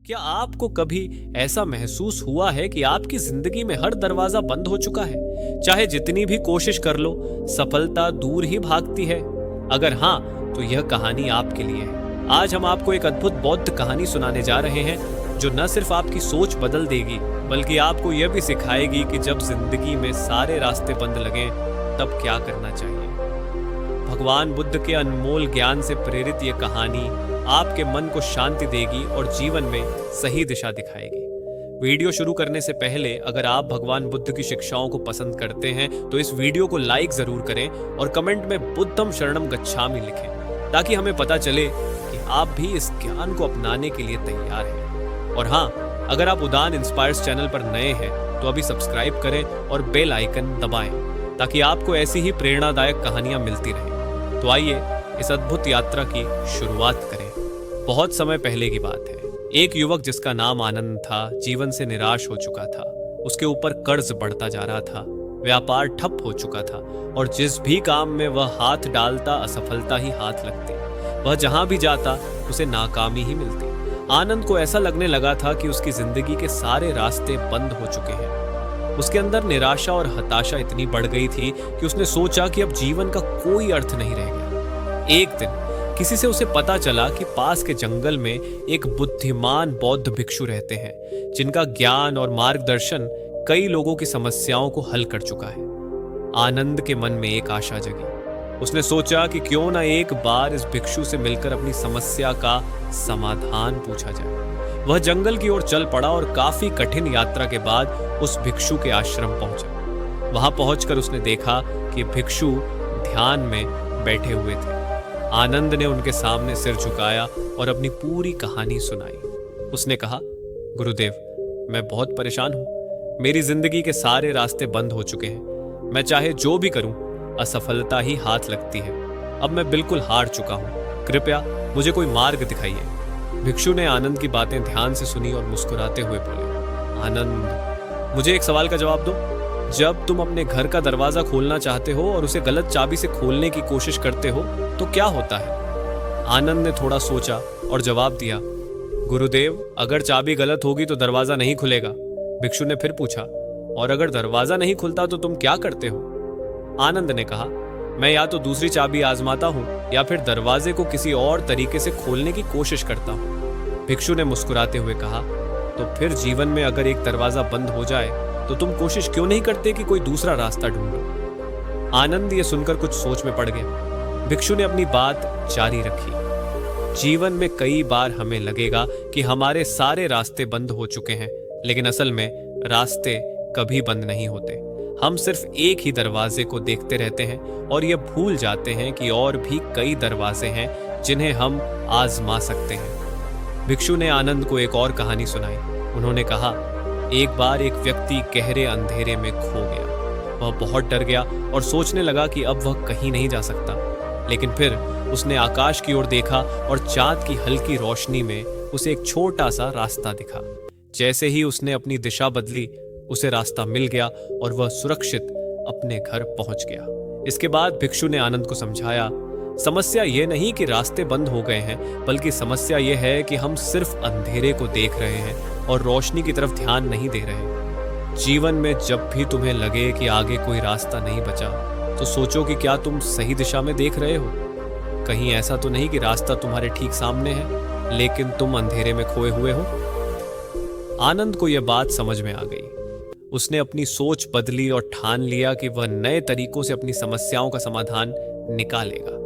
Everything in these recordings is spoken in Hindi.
क्या आपको कभी ऐसा महसूस हुआ है कि आपकी जिंदगी में हर दरवाजा बंद हो चुका है? चाहे जितनी भी कोशिश कर लो, सफलता दूर ही भागती है। अगर हाँ, तो यह कहानी आपके लिए है। आज हम आपको एक अद्भुत बौद्ध कहानी सुनाने जा रहे हैं, जो न सिर्फ आपकी सोच बदल देगी, बल्कि आपको यह भी सिखाएगी कि जब जिंदगी में सारे रास्ते बंद लगें, तब क्या करना चाहिए। भगवान बुद्ध के अनमोल ज्ञान से प्रेरित यह कहानी आपके मन को शांति देगी और जीवन में सही दिशा दिखाएगी। वीडियो शुरू करने से पहले अगर आप भगवान बुद्ध की शिक्षाओं को पसंद करते हैं तो इस वीडियो को लाइक जरूर करें और कमेंट में बुद्धम शरणम गच्छामि लिखें, ताकि हमें पता चले कि आप भी इस ज्ञान को अपनाने के लिए तैयार हैं। और हाँ, अगर आप उदान इंस्पायर्स चैनल पर नए हैं तो अभी सब्सक्राइब करें और बेल आइकन दबाएं, ताकि आपको ऐसी ही प्रेरणादायक कहानियां मिलती रहें। तो आइए इस अद्भुत यात्रा की शुरुआत करें। बहुत समय पहले की बात है। एक युवक जिसका नाम आनंद था, जीवन से निराश हो चुका था। उसके ऊपर कर्ज बढ़ता जा रहा था, व्यापार ठप हो चुका था और जिस भी काम में वह हाथ डालता, असफलता ही हाथ लगती। वह जहां भी जाता, उसे नाकामी ही मिलती। आनंद को ऐसा लगने लगा था कि उसकी जिंदगी के सारे रास्ते बंद हो चुके हैं। उसके अंदर निराशा और हताशा इतनी बढ़ गई थी कि उसने सोचा कि अब जीवन का कोई अर्थ नहीं रह गया। एक दिन किसी से उसे पता चला कि पास के जंगल में एक बुद्धिमान बौद्ध भिक्षु रहते हैं, जिनका ज्ञान और मार्गदर्शन कई लोगों की समस्याओं को हल कर चुका है। आनंद के मन में एक आशा जगी। उसने सोचा कि क्यों ना एक बार इस भिक्षु से मिलकर अपनी समस्या का समाधान पूछा जाए। वह जंगल की ओर चल पड़ा और काफी कठिन यात्रा के बाद उस भिक्षु के आश्रम पहुंचा। वहां पहुंचकर उसने देखा कि भिक्षु ध्यान में बैठे हुए थे। आनंद ने उनके सामने सिर झुकाया और अपनी पूरी कहानी सुनाई। उसने कहा, गुरुदेव, मैं बहुत परेशान हूं। मेरी जिंदगी के सारे रास्ते बंद हो चुके हैं। मैं चाहे जो भी करूं, असफलता ही हाथ लगती है। अब मैं बिल्कुल हार चुका हूं। कृपया मुझे कोई मार्ग दिखाइए। भिक्षु ने आनंद की बातें ध्यान से सुनी और मुस्कुराते हुए बोले, आनंद, मुझे एक सवाल का जवाब दो। जब तुम अपने घर का दरवाजा खोलना चाहते हो और उसे गलत चाबी से खोलने की कोशिश करते हो, तो क्या होता है? आनंद ने थोड़ा सोचा और जवाब दिया, गुरुदेव, अगर चाबी गलत होगी तो दरवाजा नहीं खुलेगा। भिक्षु ने फिर पूछा, और अगर दरवाजा नहीं खुलता तो तुम क्या करते हो? आनंद ने कहा, मैं या तो दूसरी चाबी आजमाता हूं या फिर दरवाजे को किसी और तरीके से खोलने की कोशिश करता हूं। भिक्षु ने मुस्कुराते हुए कहा, तो फिर जीवन में अगर एक दरवाजा बंद हो जाए तो तुम कोशिश क्यों नहीं करते कि कोई दूसरा रास्ता ढूंढो? आनंद ये सुनकर कुछ सोच में पड़ गया। भिक्षु ने अपनी बात जारी रखी, जीवन में कई बार हमें लगेगा कि हमारे सारे रास्ते बंद हो चुके हैं, लेकिन असल में रास्ते कभी बंद नहीं होते। हम सिर्फ एक ही दरवाजे को देखते रहते हैं और ये भूल जाते हैं कि और भी कई दरवाजे हैं जिन्हें हम आजमा सकते हैं। भिक्षु ने आनंद को एक और कहानी सुनाई। उन्होंने कहा, एक बार एक व्यक्ति गहरे अंधेरे में खो गया। वह बहुत डर गया और सोचने लगा कि अब वह कहीं नहीं जा सकता। लेकिन फिर उसने आकाश की ओर देखा और चांद की हल्की रोशनी में उसे एक छोटा सा रास्ता दिखा। जैसे ही उसने अपनी दिशा बदली, उसे रास्ता मिल गया और वह सुरक्षित अपने घर पहुंच गया। इसके बाद भिक्षु ने आनंद को समझाया, समस्या यह नहीं कि रास्ते बंद हो गए हैं, बल्कि समस्या यह है कि हम सिर्फ अंधेरे को देख रहे हैं और रोशनी की तरफ ध्यान नहीं दे रहे। जीवन में जब भी तुम्हें लगे कि आगे कोई रास्ता नहीं बचा, तो सोचो कि क्या तुम सही दिशा में देख रहे हो। कहीं ऐसा तो नहीं कि रास्ता तुम्हारे ठीक सामने है, लेकिन तुम अंधेरे में खोए हुए हो। आनंद को यह बात समझ में आ गई। उसने अपनी सोच बदली और ठान लिया कि वह नए तरीकों से अपनी समस्याओं का समाधान निकालेगा।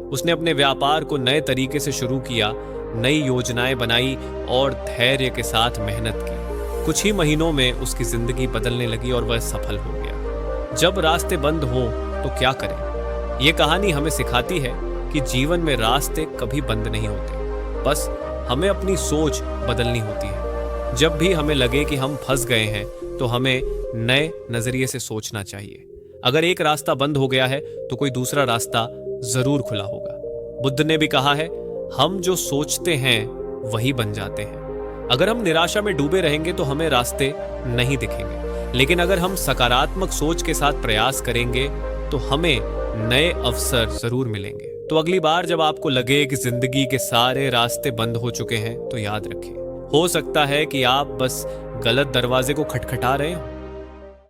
उसने अपने व्यापार को नए तरीके से शुरू किया, नई योजनाएं बनाई और धैर्य के साथ मेहनत की। कुछ ही महीनों में उसकी जिंदगी बदलने लगी और वह सफल हो गया। जब रास्ते बंद हो तो क्या करें? यह कहानी हमें सिखाती है कि जीवन में रास्ते कभी बंद नहीं होते, बस हमें अपनी सोच बदलनी होती है। जब भी हमें लगे कि हम फंस गए हैं, तो हमें नए नजरिए से सोचना चाहिए। अगर एक रास्ता बंद हो गया है तो कोई दूसरा रास्ता जरूर खुला होगा। बुद्ध ने भी कहा है, हम जो सोचते हैं वही बन जाते हैं। अगर हम निराशा में डूबे रहेंगे तो हमें रास्ते नहीं दिखेंगे, लेकिन अगर हम सकारात्मक सोच के साथ प्रयास करेंगे तो हमें नए अवसर जरूर मिलेंगे। तो अगली बार जब आपको लगे कि जिंदगी के सारे रास्ते बंद हो चुके हैं, तो याद रखें, हो सकता है कि आप बस गलत दरवाजे को खटखटा रहे हो।